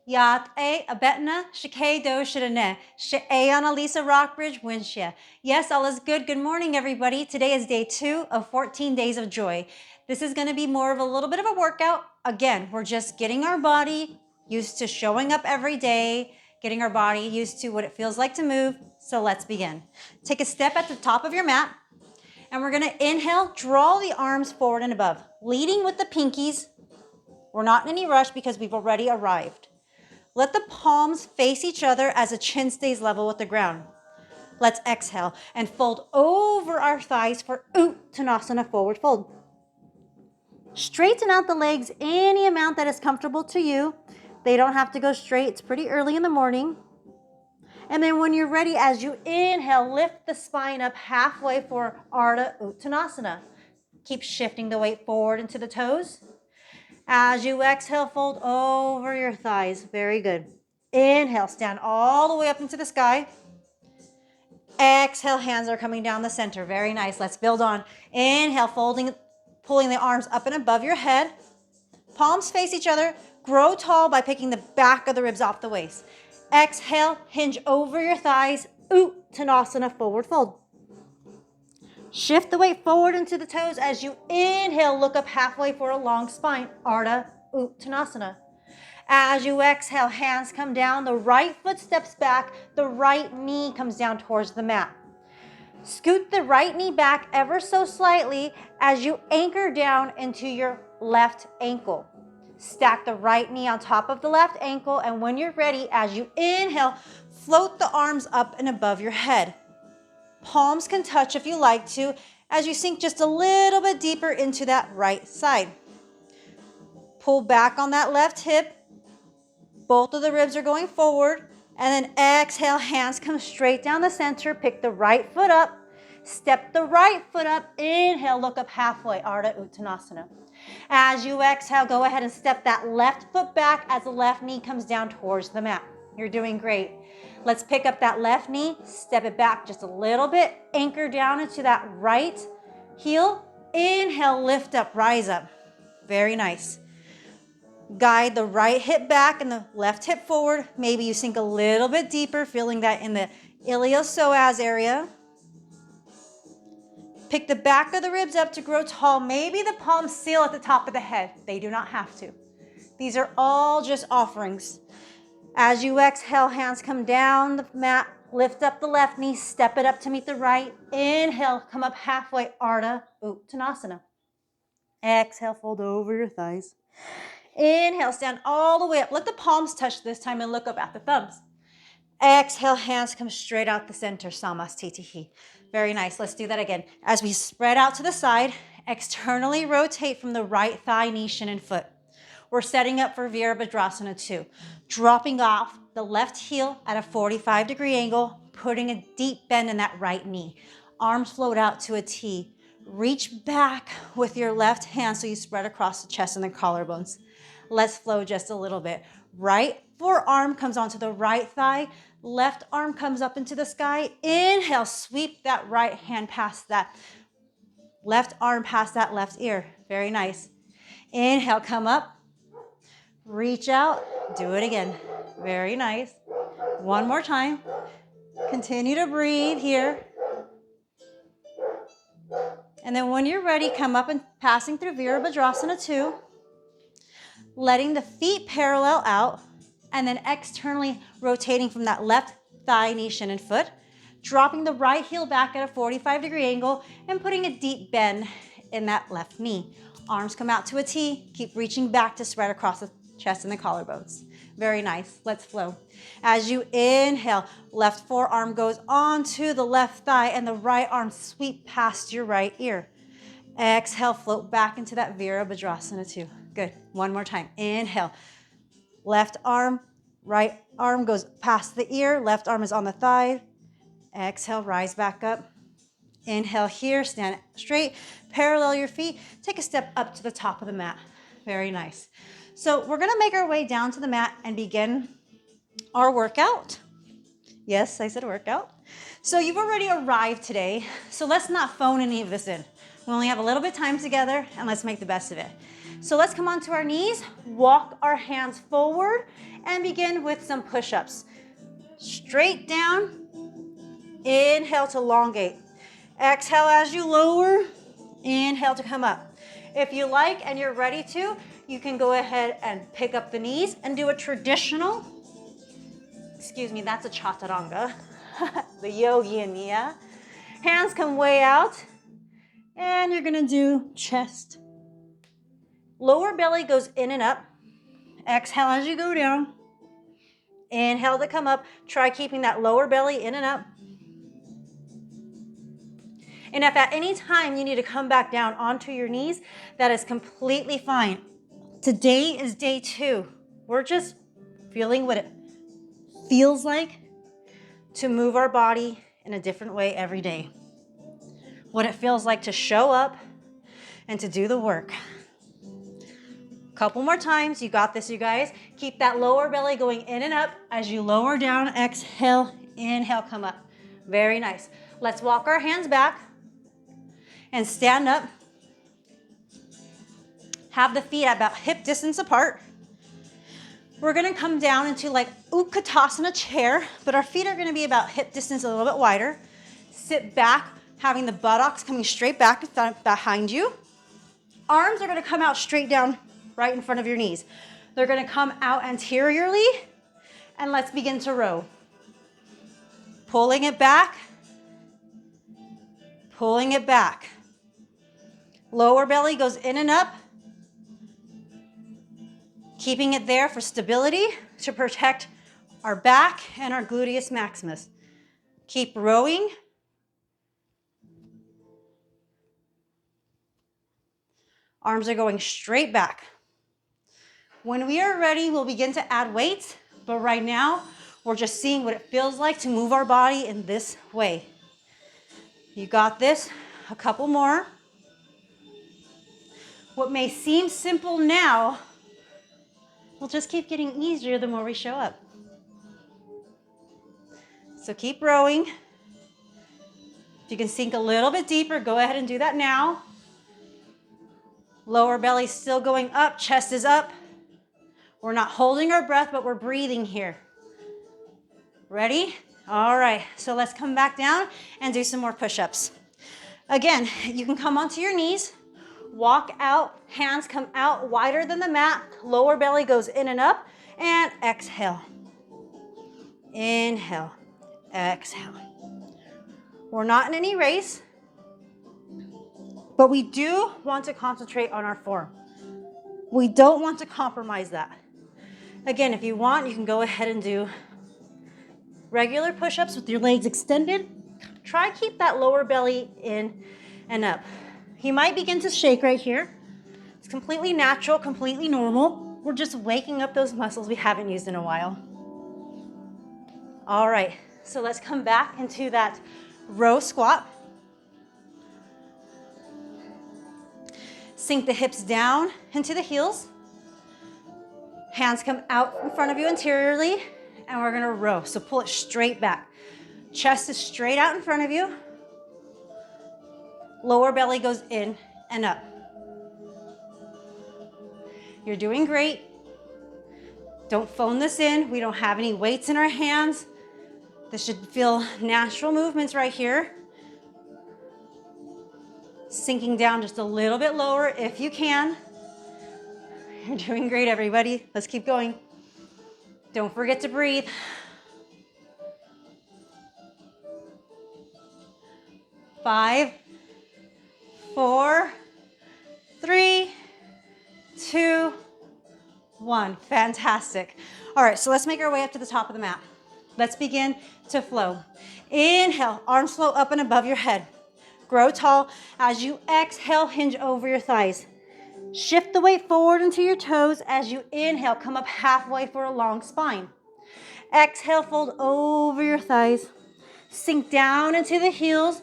Yat a abetna shike do shidane she Annalisa Rockbridge Winshia. Yes, all is good. Good morning, everybody. Today is day 2 of 14 days of joy. This is going to be more of a little bit of a workout. Again, we're just getting our body used to showing up every day, getting our body used to what it feels like to move. So let's begin. Take a step at the top of your mat, and we're going to inhale, draw the arms forward and above, leading with the pinkies. We're not in any rush because we've already arrived. Let the palms face each other as the chin stays level with the ground. Let's exhale and fold over our thighs for Uttanasana, forward fold. Straighten out the legs any amount that is comfortable to you. They don't have to go straight. It's pretty early in the morning. And then when you're ready, as you inhale, lift the spine up halfway for Ardha Uttanasana. Keep shifting the weight forward into the toes. As you exhale, fold over your thighs. Very good. Inhale, stand all the way up into the sky. Exhale, hands are coming down the center. Very nice. Let's build on. Inhale, folding, pulling the arms up and above your head. Palms face each other. Grow tall by picking the back of the ribs off the waist. Exhale, hinge over your thighs. Uttanasana, forward fold. Shift the weight forward into the toes. As you inhale, look up halfway for a long spine. Ardha Uttanasana. As you exhale, hands come down, the right foot steps back, the right knee comes down towards the mat. Scoot the right knee back ever so slightly as you anchor down into your left ankle. Stack the right knee on top of the left ankle, and when you're ready, as you inhale, float the arms up and above your head. Palms can touch if you like to, as you sink just a little bit deeper into that right side. Pull back on that left hip. Both of the ribs are going forward, and then exhale, hands come straight down the center. Pick the right foot up, step the right foot up, inhale, look up halfway, Ardha Uttanasana. As you exhale, go ahead and step that left foot back as the left knee comes down towards the mat. You're doing great. Let's pick up that left knee, step it back just a little bit, anchor down into that right heel. Inhale, lift up, rise up. Very nice. Guide the right hip back and the left hip forward. Maybe you sink a little bit deeper, feeling that in the iliopsoas area. Pick the back of the ribs up to grow tall. Maybe the palms seal at the top of the head. They do not have to. These are all just offerings. As you exhale, hands come down the mat. Lift up the left knee, step it up to meet the right. Inhale, come up halfway, Ardha Uttanasana. Exhale, fold over your thighs. Inhale, stand all the way up. Let the palms touch this time and look up at the thumbs. Exhale, hands come straight out the center, Samastitihi. Very nice. Let's do that again. As we spread out to the side, externally rotate from the right thigh, knee, shin, and foot. We're setting up for Virabhadrasana 2. Dropping off the left heel at a 45-degree angle, putting a deep bend in that right knee. Arms float out to a T. Reach back with your left hand so you spread across the chest and the collarbones. Let's flow just a little bit. Right forearm comes onto the right thigh. Left arm comes up into the sky. Inhale, sweep that right hand past that left arm, past that left ear. Very nice. Inhale, come up. Reach out. Do it again. Very nice. One more time. Continue to breathe here. And then when you're ready, come up and passing through Virabhadrasana 2. Letting the feet parallel out, and then externally rotating from that left thigh, knee, shin, and foot. Dropping the right heel back at a 45-degree angle and putting a deep bend in that left knee. Arms come out to a T. Keep reaching back to spread across the chest and the collarbones. Very nice. Let's flow. As you inhale, left forearm goes onto the left thigh and the right arm sweep past your right ear. Exhale, float back into that Virabhadrasana 2. Good. One more time. Inhale. Left arm, right arm goes past the ear. Left arm is on the thigh. Exhale, rise back up. Inhale here, stand straight. Parallel your feet. Take a step up to the top of the mat. Very nice. So we're going to make our way down to the mat and begin our workout. Yes, I said workout. So you've already arrived today. So let's not phone any of this in. We only have a little bit of time together, and let's make the best of it. So let's come onto our knees, walk our hands forward, and begin with some push-ups. Straight down, inhale to elongate. Exhale as you lower, inhale to come up. If you like and you're ready to, you can go ahead and pick up the knees and do a traditional, excuse me, that's a Chaturanga, the yogi in me, yeah? Hands come way out, and you're gonna do chest. Lower belly goes in and up. Exhale as you go down. Inhale to come up. Try keeping that lower belly in and up. And if at any time you need to come back down onto your knees, that is completely fine. Today is day 2. We're just feeling what it feels like to move our body in a different way every day. What it feels like to show up and to do the work. Couple more times. You got this, you guys. Keep that lower belly going in and up. As you lower down, exhale, inhale, come up. Very nice. Let's walk our hands back and stand up. Have the feet at about hip distance apart. We're gonna come down into like Utkatasana chair, but our feet are gonna be about hip distance, a little bit wider. Sit back, having the buttocks coming straight back behind you. Arms are gonna come out straight down right in front of your knees. They're gonna come out anteriorly, and let's begin to row. Pulling it back, pulling it back. Lower belly goes in and up, keeping it there for stability to protect our back and our gluteus maximus. Keep rowing. Arms are going straight back. When we are ready, we'll begin to add weights, but right now, we're just seeing what it feels like to move our body in this way. You got this. A couple more. What may seem simple now will just keep getting easier the more we show up. So keep rowing. If you can sink a little bit deeper, go ahead and do that now. Lower belly still going up, chest is up. We're not holding our breath, but we're breathing here. Ready? All right, so let's come back down and do some more push-ups. Again, you can come onto your knees, walk out, hands come out wider than the mat, lower belly goes in and up, and exhale. Inhale, exhale. We're not in any race, but we do want to concentrate on our form. We don't want to compromise that. Again, if you want, you can go ahead and do regular push-ups with your legs extended. Try keep that lower belly in and up. You might begin to shake right here. It's completely natural, completely normal. We're just waking up those muscles we haven't used in a while. All right, so let's come back into that row squat. Sink the hips down into the heels. Hands come out in front of you anteriorly, and we're gonna row. So pull it straight back. Chest is straight out in front of you. Lower belly goes in and up. You're doing great. Don't phone this in. We don't have any weights in our hands. This should feel natural movements right here. Sinking down just a little bit lower if you can. You're doing great, everybody. Let's keep going. Don't forget to breathe. Five, 4, 3, 2, 1. Fantastic. All right, so let's make our way up to the top of the mat. Let's begin to flow. Inhale, arms flow up and above your head. Grow tall. As you exhale, hinge over your thighs. Shift the weight forward into your toes. As you inhale, come up halfway for a long spine. Exhale, fold over your thighs. Sink down into the heels.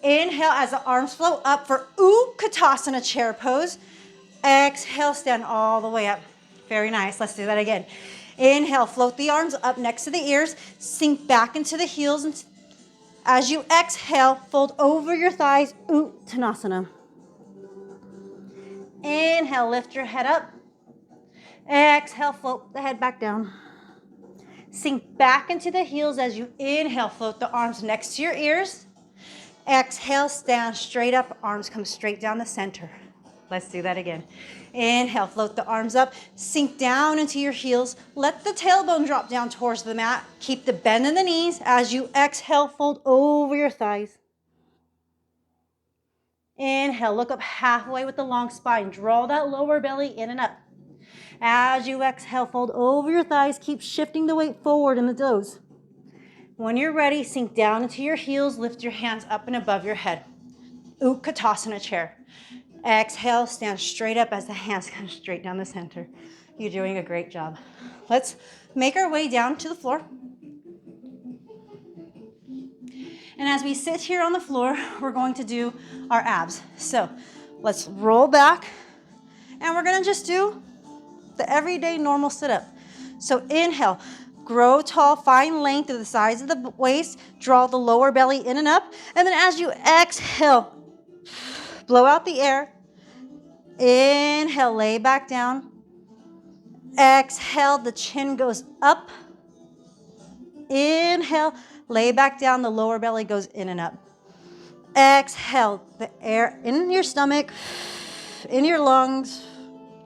Inhale as the arms flow up for Utkatasana chair pose. Exhale, stand all the way up. Very nice. Let's do that again. Inhale, float the arms up next to the ears. Sink back into the heels. As you exhale, fold over your thighs, Uttanasana. Inhale, lift your head up. Exhale, float the head back down. Sink back into the heels as you inhale, float the arms next to your ears. Exhale, stand straight up, arms come straight down the center. Let's do that again. Inhale, float the arms up, sink down into your heels. Let the tailbone drop down towards the mat. Keep the bend in the knees. As you exhale, fold over your thighs. Inhale, look up halfway with the long spine. Draw that lower belly in and up. As you exhale, fold over your thighs. Keep shifting the weight forward in the toes. When you're ready, sink down into your heels. Lift your hands up and above your head. Utkatasana chair. Exhale, stand straight up as the hands come straight down the center. You're doing a great job. Let's make our way down to the floor. And as we sit here on the floor, we're going to do our abs. So let's roll back, and we're gonna just do the everyday normal sit-up. So inhale, grow tall, find length of the sides of the waist, draw the lower belly in and up, and then as you exhale, blow out the air. Inhale, lay back down. Exhale, the chin goes up. Inhale, lay back down, the lower belly goes in and up. Exhale, the air in your stomach, in your lungs.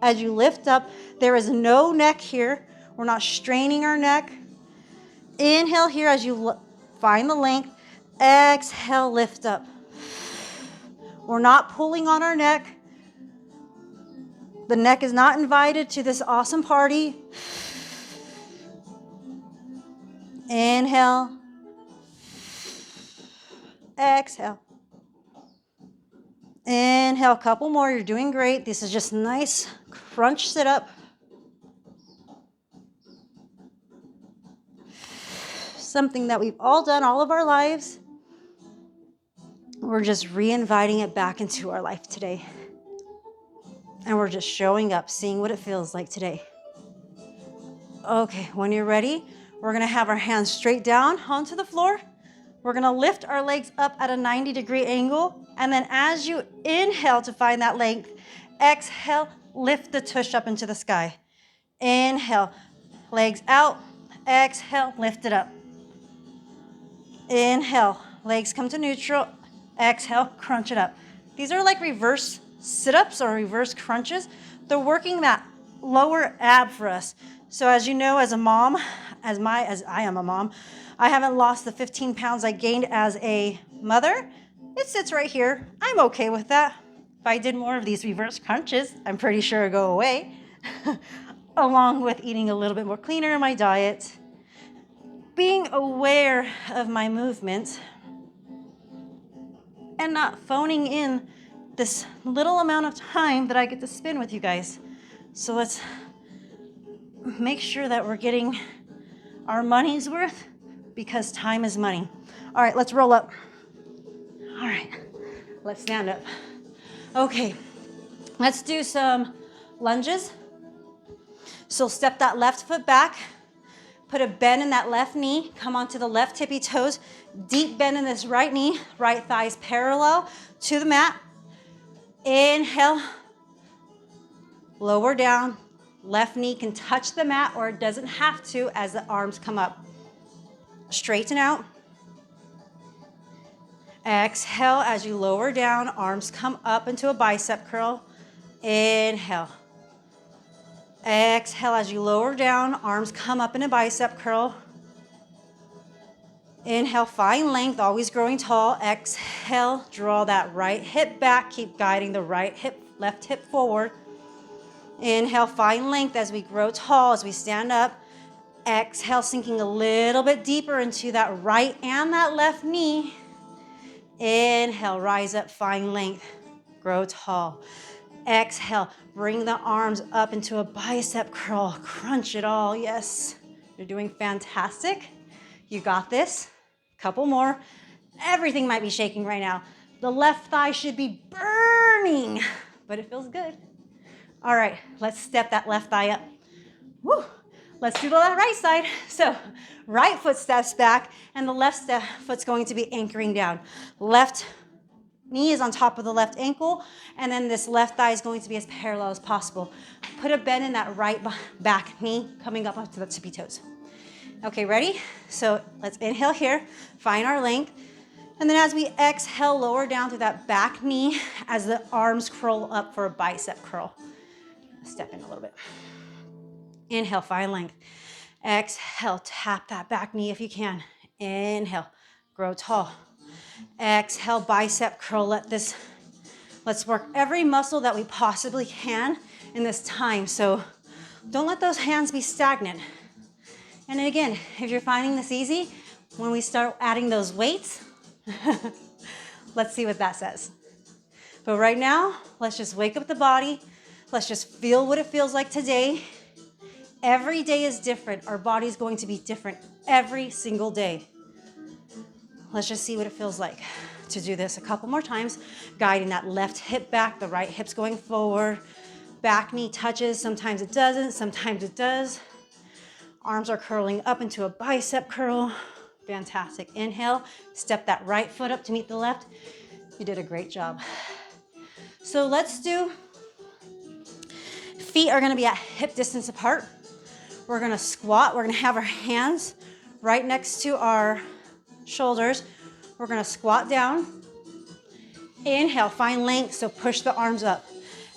As you lift up, there is no neck here. We're not straining our neck. Inhale here as you find the length. Exhale, lift up. We're not pulling on our neck. The neck is not invited to this awesome party. Inhale. Exhale. Inhale, a couple more. You're doing great. This is just nice crunch sit up. Something that we've all done all of our lives. We're just re-inviting it back into our life today. And we're just showing up, seeing what it feels like today. Okay, when you're ready, we're gonna have our hands straight down onto the floor. We're gonna lift our legs up at a 90-degree angle. And then as you inhale to find that length, exhale, lift the tush up into the sky. Inhale, legs out. Exhale, lift it up. Inhale, legs come to neutral. Exhale, crunch it up. These are like reverse sit-ups or reverse crunches. They're working that lower ab for us. So as you know, as a mom, as I am a mom, I haven't lost the 15 pounds I gained as a mother. It sits right here. I'm okay with that. If I did more of these reverse crunches, I'm pretty sure it'd go away. Along with eating a little bit more cleaner in my diet, being aware of my movement, and not phoning in this little amount of time that I get to spend with you guys. So let's make sure that we're getting our money's worth, because time is money. All right, let's roll up. All right, let's stand up. Okay, let's do some lunges. So step that left foot back, put a bend in that left knee, come onto the left tippy toes, deep bend in this right knee, right thighs parallel to the mat. Inhale, lower down, left knee can touch the mat or it doesn't have to as the arms come up. Straighten out. Exhale as you lower down, arms come up into a bicep curl. Inhale. Exhale as you lower down, arms come up in a bicep curl. Inhale, find length, always growing tall. Exhale, draw that right hip back, keep guiding the right hip, left hip forward. Inhale, find length as we grow tall, as we stand up. Exhale, sinking a little bit deeper into that right and that left knee. Inhale, rise up, find length, grow tall. Exhale, bring the arms up into a bicep curl, crunch it all, yes. You're doing fantastic. You got this. Couple more. Everything might be shaking right now. The left thigh should be burning, but it feels good. All right, let's step that left thigh up. Woo. Let's do the right side. So right foot steps back and the left foot's going to be anchoring down. Left knee is on top of the left ankle, and then this left thigh is going to be as parallel as possible. Put a bend in that right back knee coming up onto the tippy toes. Okay, ready? So let's inhale here, find our length. And then as we exhale, lower down to that back knee as the arms curl up for a bicep curl. Step in a little bit. Inhale, find length. Exhale, tap that back knee if you can. Inhale, grow tall. Exhale, bicep curl. Let's work every muscle that we possibly can in this time. So don't let those hands be stagnant. And then again, if you're finding this easy, when we start adding those weights, let's see what that says. But right now, let's just wake up the body. Let's just feel what it feels like today. Every day is different. Our body's going to be different every single day. Let's just see what it feels like to do this a couple more times, guiding that left hip back, the right hip's going forward. Back knee touches, sometimes it doesn't, sometimes it does. Arms are curling up into a bicep curl. Fantastic. Inhale, step that right foot up to meet the left. You did a great job. So let's do, feet are gonna be at hip distance apart. We're gonna squat. We're gonna have our hands right next to our shoulders. We're gonna squat down. Inhale, find length, so push the arms up.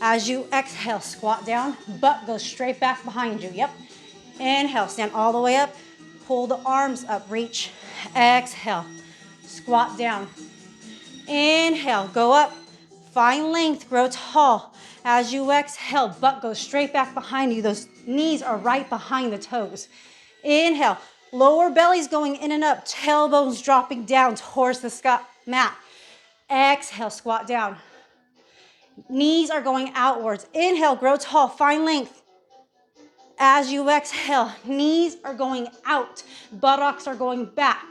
As you exhale, squat down, butt goes straight back behind you. Yep. Inhale, stand all the way up. Pull the arms up, reach. Exhale, squat down. Inhale, go up. Find length, grow tall. As you exhale, butt goes straight back behind you. Those knees are right behind the toes. Inhale, lower belly's going in and up. Tailbones dropping down towards the mat. Exhale, squat down. Knees are going outwards. Inhale, grow tall, find length. As you exhale, knees are going out, buttocks are going back.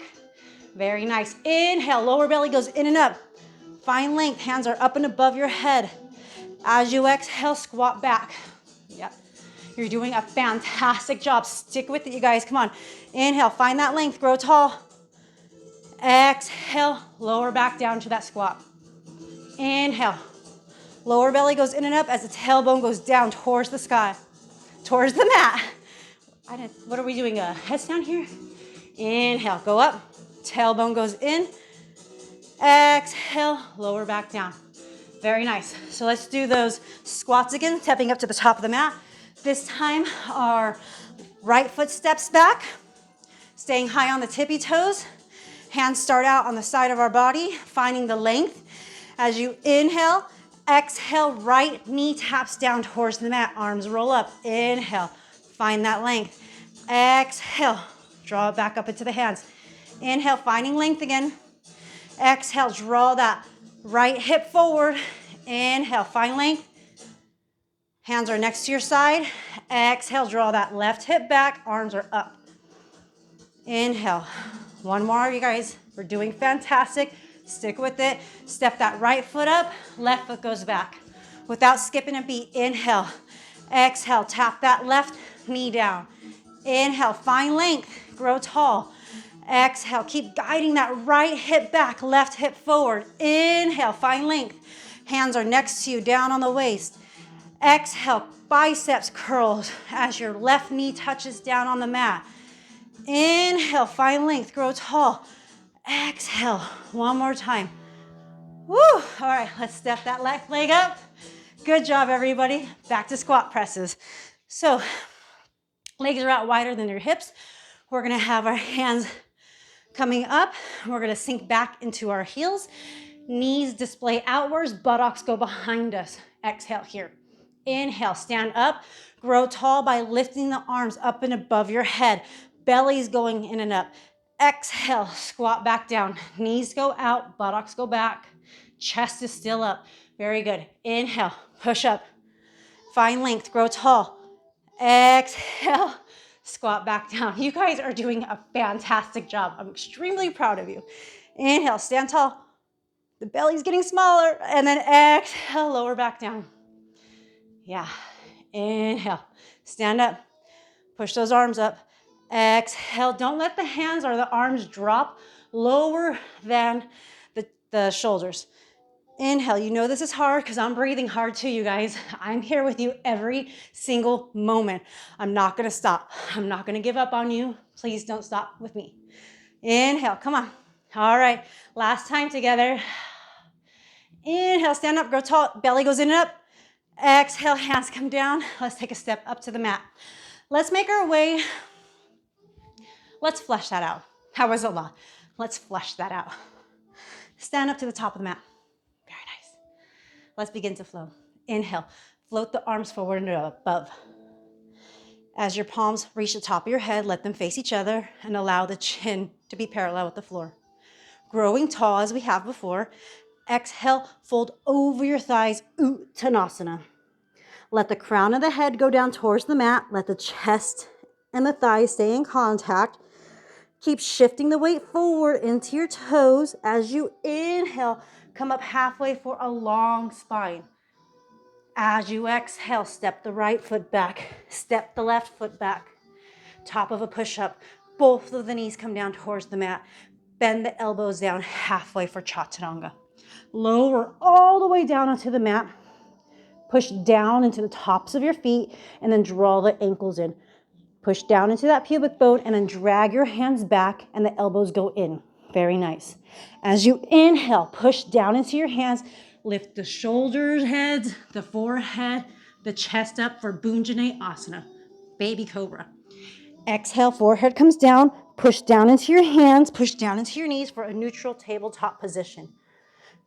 Very nice. Inhale, lower belly goes in and up. Find length, hands are up and above your head. As you exhale, squat back. Yep. You're doing a fantastic job. Stick with it, you guys. Come on. Inhale, find that length, grow tall. Exhale, lower back down to that squat. Inhale. Lower belly goes in and up as the tailbone goes down towards the sky. Towards the mat. What are we doing? Headstand here? Inhale, go up. Tailbone goes in. Exhale, lower back down. Very nice. So let's do those squats again, stepping up to the top of the mat. This time, our right foot steps back, staying high on the tippy toes. Hands start out on the side of our body, finding the length. As you inhale, exhale, right knee taps down towards the mat. Arms roll up. Inhale, find that length. Exhale, draw it back up into the hands. Inhale, finding length again. Exhale, draw that right hip forward. Inhale, find length. Hands are next to your side. Exhale, draw that left hip back. Arms are up. Inhale. One more, you guys. We're doing fantastic. Stick with it. Step that right foot up. Left foot goes back. Without skipping a beat, inhale. Exhale, tap that left knee down. Inhale, find length. Grow tall. Exhale, keep guiding that right hip back, left hip forward. Inhale, find length. Hands are next to you, down on the waist. Exhale, biceps curls as your left knee touches down on the mat. Inhale, find length, grow tall. Exhale, one more time. Woo! All right, let's step that left leg up. Good job, everybody. Back to squat presses. So, legs are out wider than your hips. We're gonna have our hands coming up. We're gonna sink back into our heels. Knees display outwards, buttocks go behind us. Exhale here. Inhale, stand up. Grow tall by lifting the arms up and above your head. Belly's going in and up. Exhale, squat back down. Knees go out, buttocks go back. Chest is still up. Very good. Inhale, push up. Find length, grow tall. Exhale, squat back down. You guys are doing a fantastic job. I'm extremely proud of you. Inhale, stand tall. The belly's getting smaller. And then exhale, lower back down. Yeah. Inhale, stand up. Push those arms up. Exhale. Don't let the hands or the arms drop lower than the shoulders. Inhale. You know this is hard because I'm breathing hard too, you guys. I'm here with you every single moment. I'm not going to stop. I'm not going to give up on you. Please don't stop with me. Inhale. Come on. All right. Last time together. Inhale. Stand up. Grow tall. Belly goes in and up. Exhale. Hands come down. Let's take a step up to the mat. Let's make our way. Let's flesh that out. That was a lot. Let's flesh that out. Stand up to the top of the mat. Very nice. Let's begin to flow. Inhale. Float the arms forward and above. As your palms reach the top of your head, let them face each other and allow the chin to be parallel with the floor. Growing tall as we have before. Exhale, fold over your thighs, Uttanasana. Let the crown of the head go down towards the mat. Let the chest and the thighs stay in contact. Keep shifting the weight forward into your toes. As you inhale, come up halfway for a long spine. As you exhale, step the right foot back, step the left foot back. Top of a push-up. Both of the knees come down towards the mat. Bend the elbows down halfway for Chaturanga. Lower all the way down onto the mat. Push down into the tops of your feet and then draw the ankles in. Push down into that pubic bone and then drag your hands back and the elbows go in. Very nice. As you inhale, push down into your hands. Lift the shoulders, heads, the forehead, the chest up for Bhunjani Asana, baby cobra. Exhale, forehead comes down. Push down into your hands. Push down into your knees for a neutral tabletop position.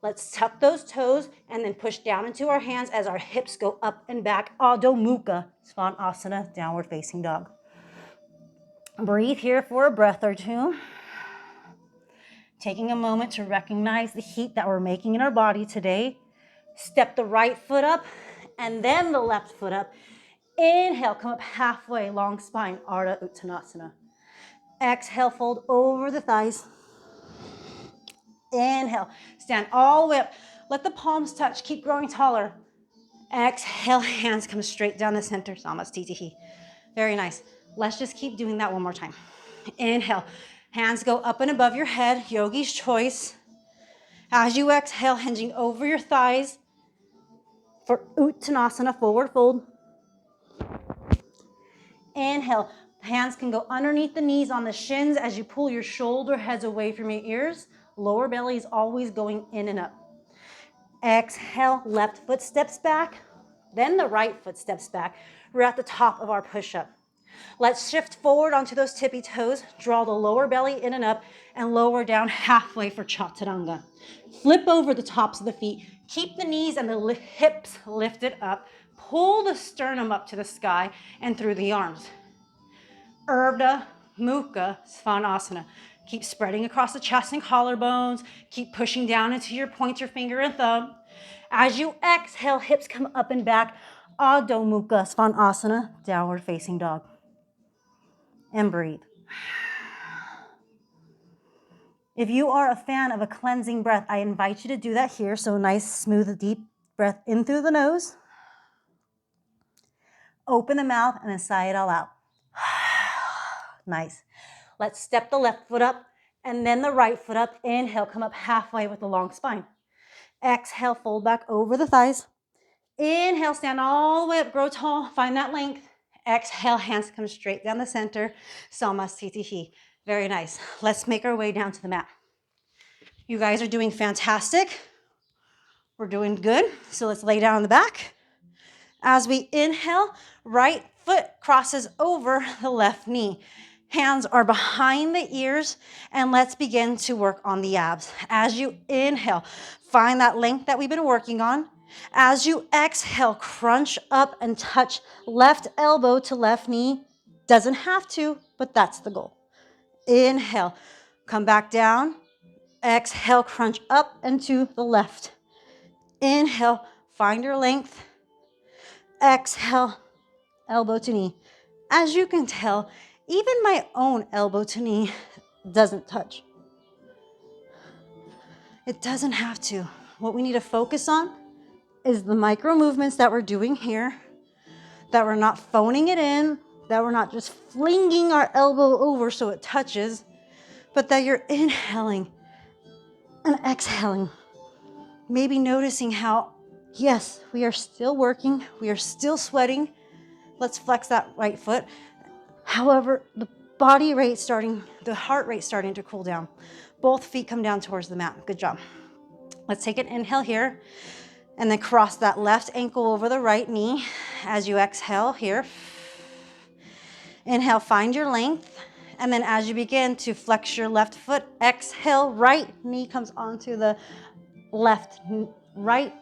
Let's tuck those toes and then push down into our hands as our hips go up and back. Adho Mukha Svanasana, downward facing dog. Breathe here for a breath or two. Taking a moment to recognize the heat that we're making in our body today. Step the right foot up and then the left foot up. Inhale, come up halfway, long spine, Ardha Uttanasana. Exhale, fold over the thighs. Inhale, stand all the way up. Let the palms touch, keep growing taller. Exhale, hands come straight down the center, Samastitihi. Very nice. Let's just keep doing that one more time. Inhale, hands go up and above your head, yogi's choice. As you exhale, hinging over your thighs for Uttanasana, forward fold. Inhale, hands can go underneath the knees on the shins as you pull your shoulder heads away from your ears. Lower belly is always going in and up. Exhale, left foot steps back, then the right foot steps back. We're at the top of our push-up. Let's shift forward onto those tippy toes, draw the lower belly in and up, and lower down halfway for Chaturanga. Flip over the tops of the feet. Keep the knees and the hips lifted up. Pull the sternum up to the sky and through the arms. Ardha Mukha Svanasana. Keep spreading across the chest and collarbones. Keep pushing down into your pointer finger and thumb. As you exhale, hips come up and back. Adho Mukha Svanasana, downward facing dog. And breathe. If you are a fan of a cleansing breath, I invite you to do that here. So nice, smooth, deep breath in through the nose. Open the mouth and then sigh it all out. Nice. Let's step the left foot up and then the right foot up. Inhale, come up halfway with the long spine. Exhale, fold back over the thighs. Inhale, stand all the way up, grow tall, find that length. Exhale, hands come straight down the center. Samastitihi. Very nice. Let's make our way down to the mat. You guys are doing fantastic. We're doing good. So let's lay down on the back. As we inhale, right foot crosses over the left knee. Hands are behind the ears, and let's begin to work on the abs. As you inhale, find that length that we've been working on. As you exhale, crunch up and touch left elbow to left knee. Doesn't have to, but that's the goal. Inhale, come back down. Exhale, crunch up and to the left. Inhale, find your length. Exhale, elbow to knee. As you can tell, even my own elbow to knee doesn't touch. It doesn't have to. What we need to focus on is the micro movements that we're doing here, that we're not phoning it in, that we're not just flinging our elbow over so it touches, but that you're inhaling and exhaling. maybe noticing how, yes, we are still working. We are still sweating. Let's flex that right foot. However, the heart rate starting to cool down. Both feet come down towards the mat. Good job. Let's take an inhale here and then cross that left ankle over the right knee as you exhale here. Inhale, find your length. And then as you begin to flex your left foot, exhale, right knee comes onto the right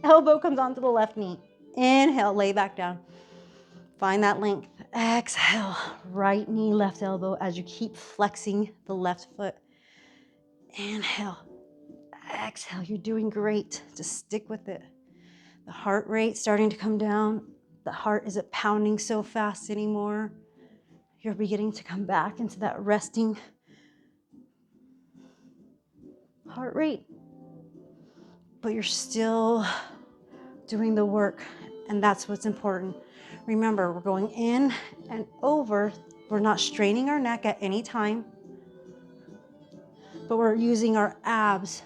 elbow comes onto the left knee. Inhale, lay back down. Find that length. Exhale, right knee, left elbow as you keep flexing the left foot. Inhale, exhale. You're doing great. Just stick with it. The heart rate starting to come down. The heart isn't pounding so fast anymore. You're beginning to come back into that resting heart rate. But you're still doing the work, and that's what's important. Remember, we're going in and over. We're not straining our neck at any time, but we're using our abs,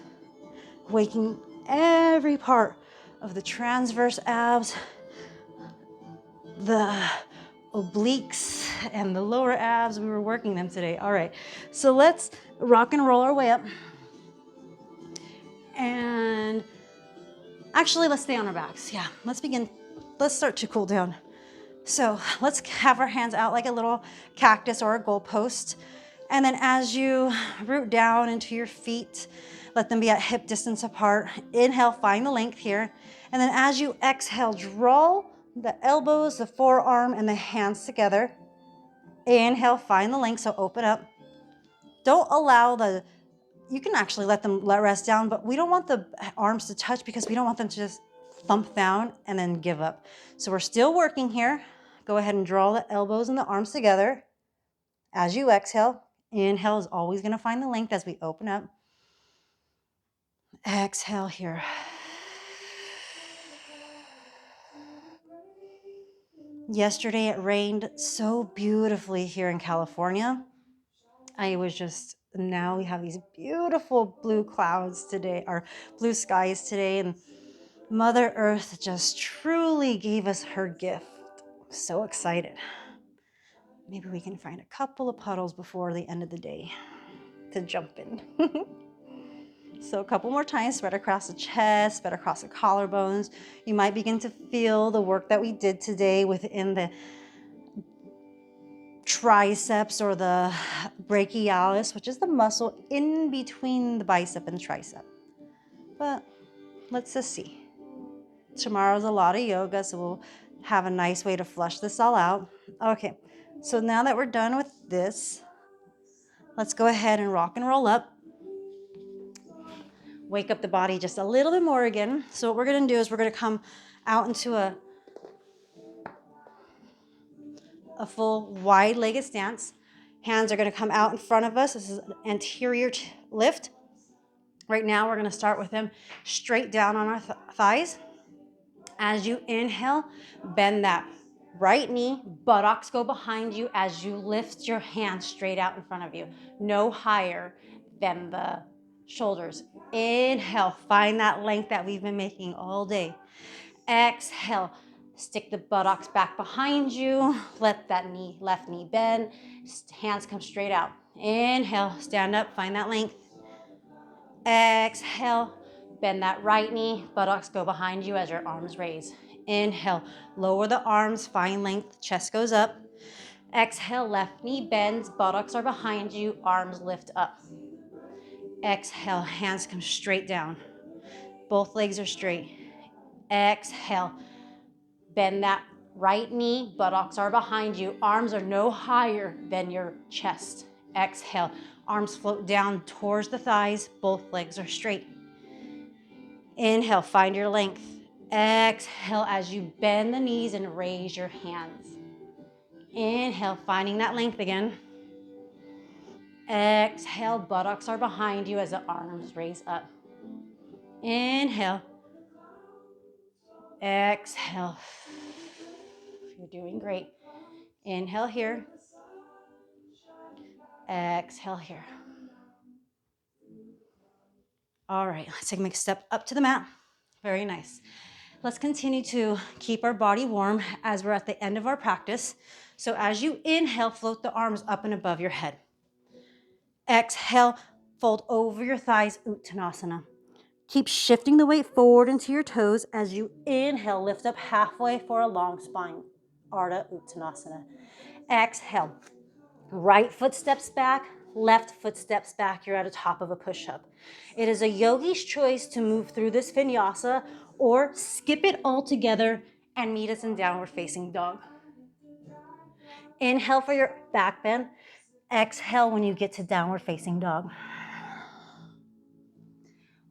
waking every part of the transverse abs, the obliques, and the lower abs. We were working them today. All right, so let's rock and roll our way up. And actually, let's stay on our backs. Yeah, let's begin. Let's start to cool down. So let's have our hands out like a little cactus or a goalpost. And then as you root down into your feet, let them be at hip distance apart. Inhale, find the length here. And then as you exhale, draw the elbows, the forearm, and the hands together. Inhale, find the length, so open up. Don't allow you can actually let them rest down, but we don't want the arms to touch because we don't want them to just thump down and then give up. So we're still working here. Go ahead and draw the elbows and the arms together. As you exhale, inhale is always going to find the length as we open up. Exhale here. Yesterday it rained so beautifully here in California. Now we have these beautiful blue clouds today, or blue skies today, and Mother Earth just truly gave us her gift. So excited. Maybe we can find a couple of puddles before the end of the day to jump in. So a couple more times, spread across the chest, spread across the collarbones. You might begin to feel the work that we did today within the triceps or the brachialis, which is the muscle in between the bicep and tricep. But let's just see. Tomorrow's a lot of yoga, so we'll have a nice way to flush this all out. Okay, so now that we're done with this, let's go ahead and rock and roll up. Wake up the body just a little bit more again. So what we're gonna do is we're gonna come out into a full wide-legged stance. Hands are gonna come out in front of us. This is an anterior lift. Right now, we're gonna start with them straight down on our thighs. As you inhale, bend that right knee, buttocks go behind you as you lift your hands straight out in front of you. No higher than the shoulders. Inhale, find that length that we've been making all day. Exhale, stick the buttocks back behind you. Let that left knee bend. Hands come straight out. Inhale, stand up, find that length. Exhale, bend that right knee. Buttocks go behind you as your arms raise. Inhale, lower the arms, find length, chest goes up. Exhale, left knee bends, buttocks are behind you, arms lift up. Exhale, hands come straight down. Both legs are straight. Exhale, bend that right knee, buttocks are behind you, arms are no higher than your chest. Exhale, arms float down towards the thighs, both legs are straight. Inhale, find your length. Exhale as you bend the knees and raise your hands. Inhale, finding that length again. Exhale, buttocks are behind you as the arms raise up. Inhale. Exhale. You're doing great. Inhale here. Exhale here. All right, let's take a step up to the mat. Very nice. Let's continue to keep our body warm as we're at the end of our practice. So as you inhale, float the arms up and above your head. Exhale, fold over your thighs, Uttanasana. Keep shifting the weight forward into your toes as you inhale, lift up halfway for a long spine, Ardha Uttanasana. Exhale, right foot steps back, left foot steps back. You're at the top of a push-up. It is a yogi's choice to move through this vinyasa or skip it altogether and meet us in downward facing dog. Inhale for your back bend. Exhale when you get to downward facing dog.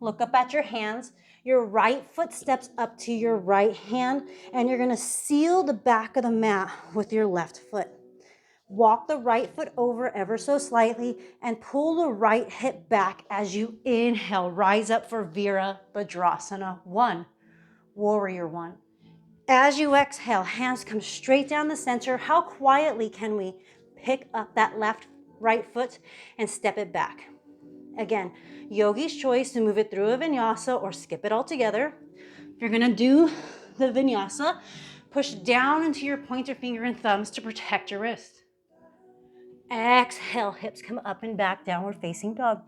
Look up at your hands. Your right foot steps up to your right hand, and you're gonna seal the back of the mat with your left foot. Walk the right foot over ever so slightly and pull the right hip back as you inhale. Rise up for Virabhadrasana 1, Warrior 1. As you exhale, hands come straight down the center. How quietly can we pick up that right foot and step it back? Again, yogi's choice to move it through a vinyasa or skip it altogether. You're gonna do the vinyasa. Push down into your pointer finger and thumbs to protect your wrist. Exhale, hips come up and back, downward facing dog.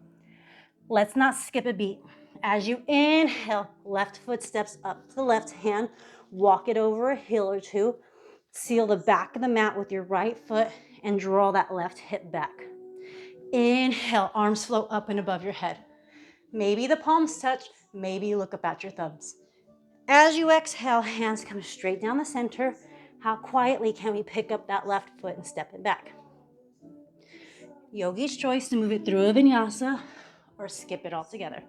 Let's not skip a beat. As you inhale, left foot steps up to the left hand, walk it over a hill or two, seal the back of the mat with your right foot and draw that left hip back. Inhale, arms float up and above your head. Maybe the palms touch, maybe you look up at your thumbs. As you exhale, hands come straight down the center. How quietly can we pick up that left foot and step it back? Yogi's choice to move it through a vinyasa or skip it altogether.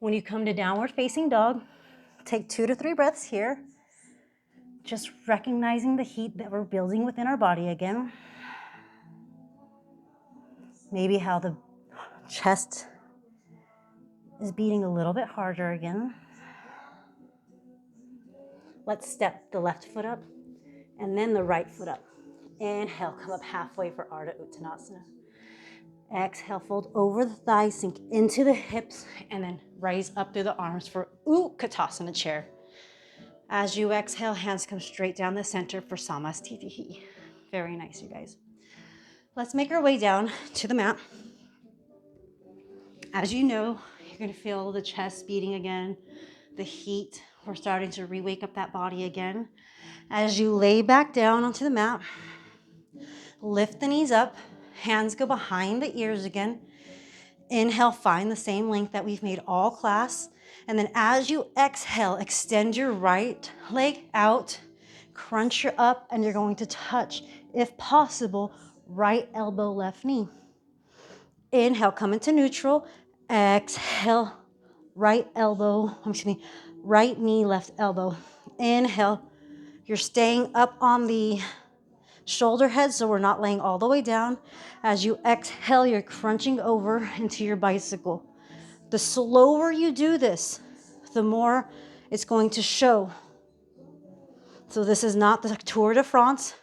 When you come to downward facing dog, take 2 to 3 breaths here. Just recognizing the heat that we're building within our body again. Maybe how the chest is beating a little bit harder again. Let's step the left foot up and then the right foot up. Inhale, come up halfway for Ardha Uttanasana. Exhale, fold over the thighs, sink into the hips, and then raise up through the arms for Utkatasana chair. As you exhale, hands come straight down the center for Samastitihi. Very nice, you guys. Let's make our way down to the mat. As you know, you're gonna feel the chest beating again, the heat. We're starting to re-wake up that body again. As you lay back down onto the mat, lift the knees up, hands go behind the ears again. Inhale, find the same length that we've made all class. And then as you exhale, extend your right leg out, crunch your up, and you're going to touch, if possible, right elbow, left knee. Inhale, come into neutral. Exhale, right knee, left elbow. Inhale, you're staying up on the shoulder head, so we're not laying all the way down. As you exhale, you're crunching over into your bicycle. The slower you do this, the more it's going to show. So this is not the Tour de France.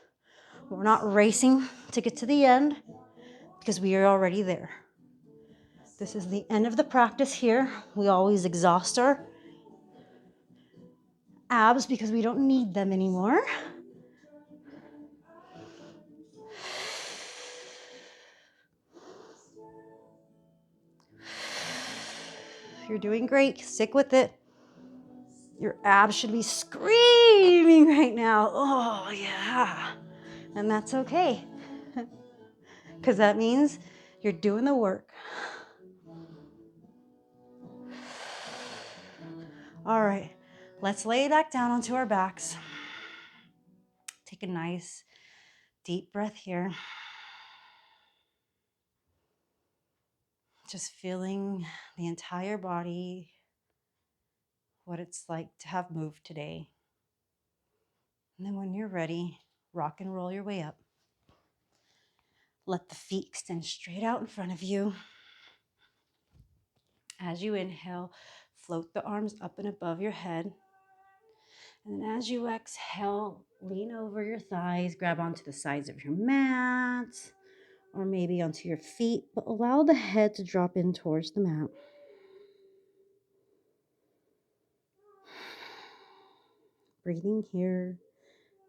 We're not racing to get to the end because we are already there. This is the end of the practice here. We always exhaust our abs because we don't need them anymore. You're doing great. Stick with it. Your abs should be screaming right now. Oh, yeah. And that's okay. Because that means you're doing the work. All right. Let's lay back down onto our backs. Take a nice deep breath here. Just feeling the entire body, what it's like to have moved today. And then when you're ready, rock and roll your way up. Let the feet extend straight out in front of you. As you inhale, float the arms up and above your head. And then as you exhale, lean over your thighs, grab onto the sides of your mat, or maybe onto your feet, but allow the head to drop in towards the mat. Breathing here.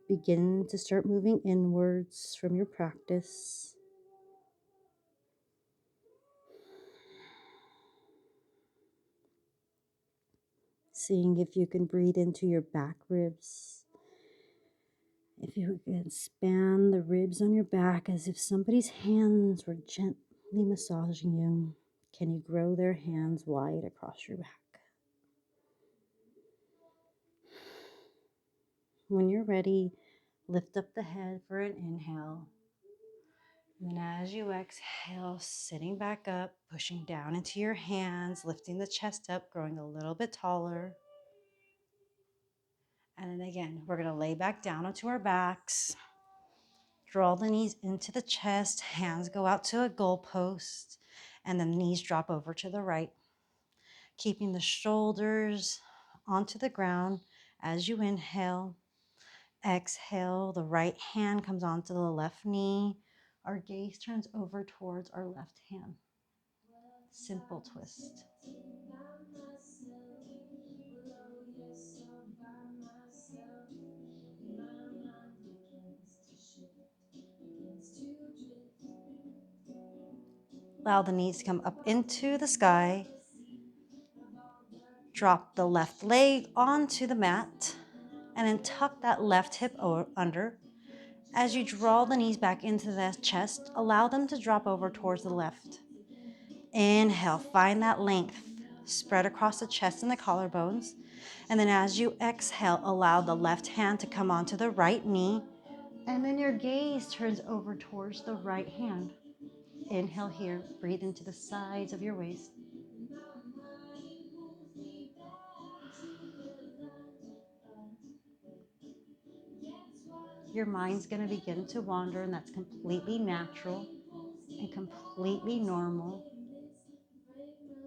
Begin to start moving inwards from your practice. Seeing if you can breathe into your back ribs. If you can span the ribs on your back as if somebody's hands were gently massaging you. Can you grow their hands wide across your back? When you're ready, lift up the head for an inhale. And then as you exhale, sitting back up, pushing down into your hands, lifting the chest up, growing a little bit taller. And then again, we're going to lay back down onto our backs. Draw the knees into the chest, hands go out to a goalpost, and then knees drop over to the right. Keeping the shoulders onto the ground as you inhale. Exhale, the right hand comes onto the left knee. Our gaze turns over towards our left hand. Simple twist. Allow the knees to come up into the sky. Drop the left leg onto the mat and then tuck that left hip under. As you draw the knees back into the chest, allow them to drop over towards the left. Inhale, find that length. Spread across the chest and the collarbones. And then as you exhale, allow the left hand to come onto the right knee. And then your gaze turns over towards the right hand. Inhale here, breathe into the sides of your waist. Your mind's going to begin to wander, and that's completely natural and completely normal.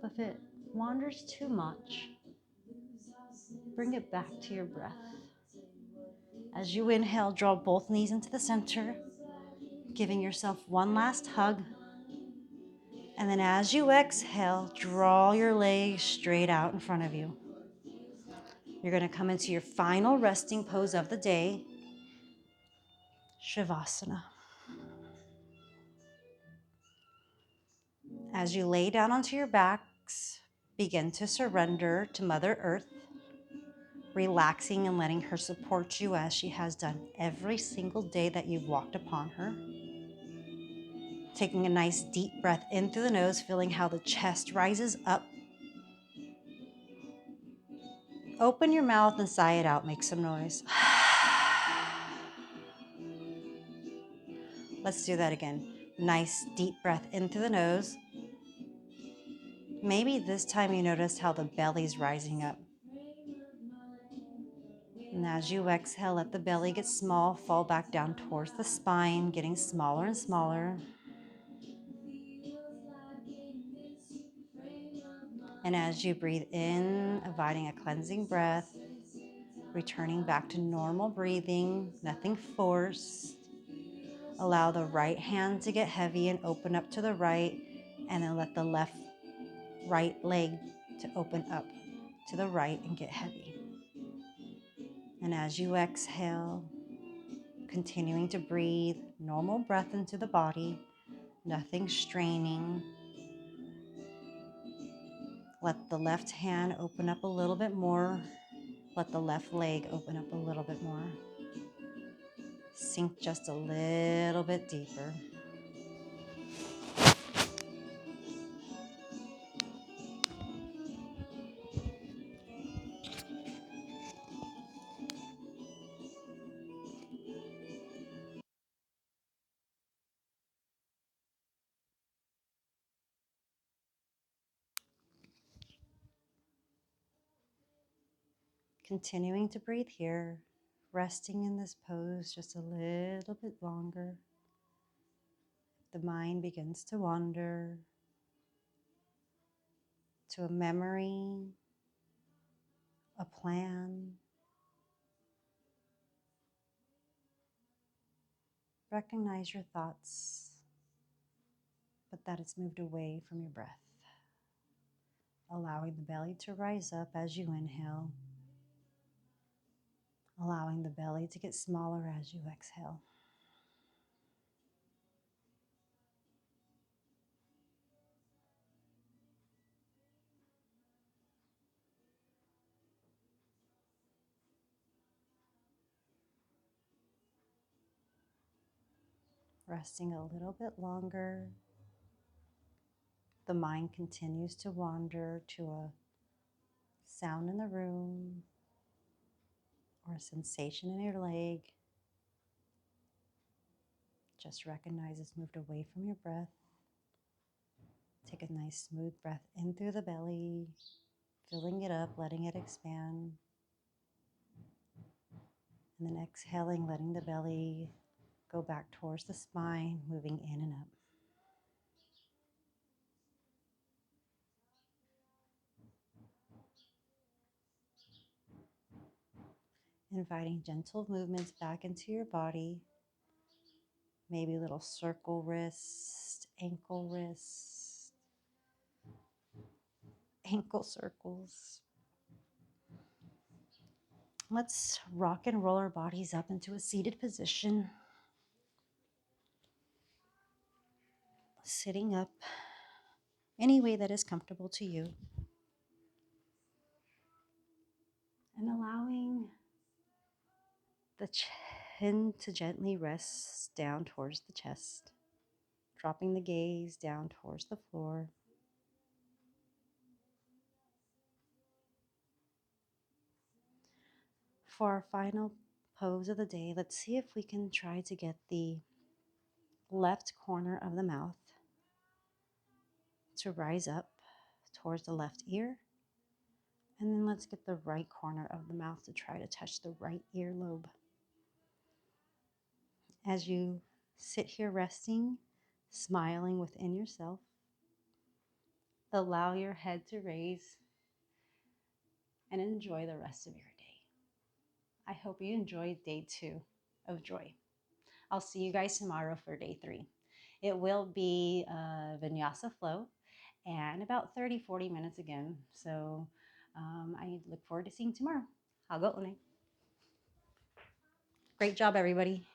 But if it wanders too much, bring it back to your breath. As you inhale, draw both knees into the center, giving yourself one last hug. And then as you exhale, draw your legs straight out in front of you. You're going to come into your final resting pose of the day, Shavasana. As you lay down onto your backs, begin to surrender to Mother Earth, relaxing and letting her support you as she has done every single day that you've walked upon her. Taking a nice deep breath in through the nose, feeling how the chest rises up. Open your mouth and sigh it out. Make some noise. Let's do that again. Nice deep breath in through the nose. Maybe this time you noticed how the belly's rising up. And as you exhale, let the belly get small, fall back down towards the spine, getting smaller and smaller. And as you breathe in, inviting a cleansing breath, returning back to normal breathing, nothing forced. Allow the right hand to get heavy and open up to the right, and then let the right leg to open up to the right and get heavy. And as you exhale, continuing to breathe, normal breath into the body, nothing straining. Let the left hand open up a little bit more. Let the left leg open up a little bit more. Sink just a little bit deeper. Continuing to breathe here, resting in this pose just a little bit longer. The mind begins to wander to a memory, a plan. Recognize your thoughts. that it's moved away from your breath. Allowing the belly to rise up as you inhale. Allowing the belly to get smaller as you exhale. Resting a little bit longer. The mind continues to wander to a sound in the room or a sensation in your leg. Just recognize it's moved away from your breath. Take a nice smooth breath in through the belly, filling it up, letting it expand. And then exhaling, letting the belly go back towards the spine, moving in and up. Inviting gentle movements back into your body. Maybe little circle wrist, ankle wrist, ankle circles. Let's rock and roll our bodies up into a seated position. Sitting up any way that is comfortable to you. And allowing the chin to gently rest down towards the chest. Dropping the gaze down towards the floor. For our final pose of the day, let's see if we can try to get the left corner of the mouth to rise up towards the left ear. And then let's get the right corner of the mouth to try to touch the right earlobe. As you sit here resting, smiling within yourself, allow your head to raise and enjoy the rest of your day. I hope you enjoyed day 2 of Joy. I'll see you guys tomorrow for day 3. It will be a vinyasa flow and about 30-40 minutes again. So I look forward to seeing you tomorrow. Great job, everybody.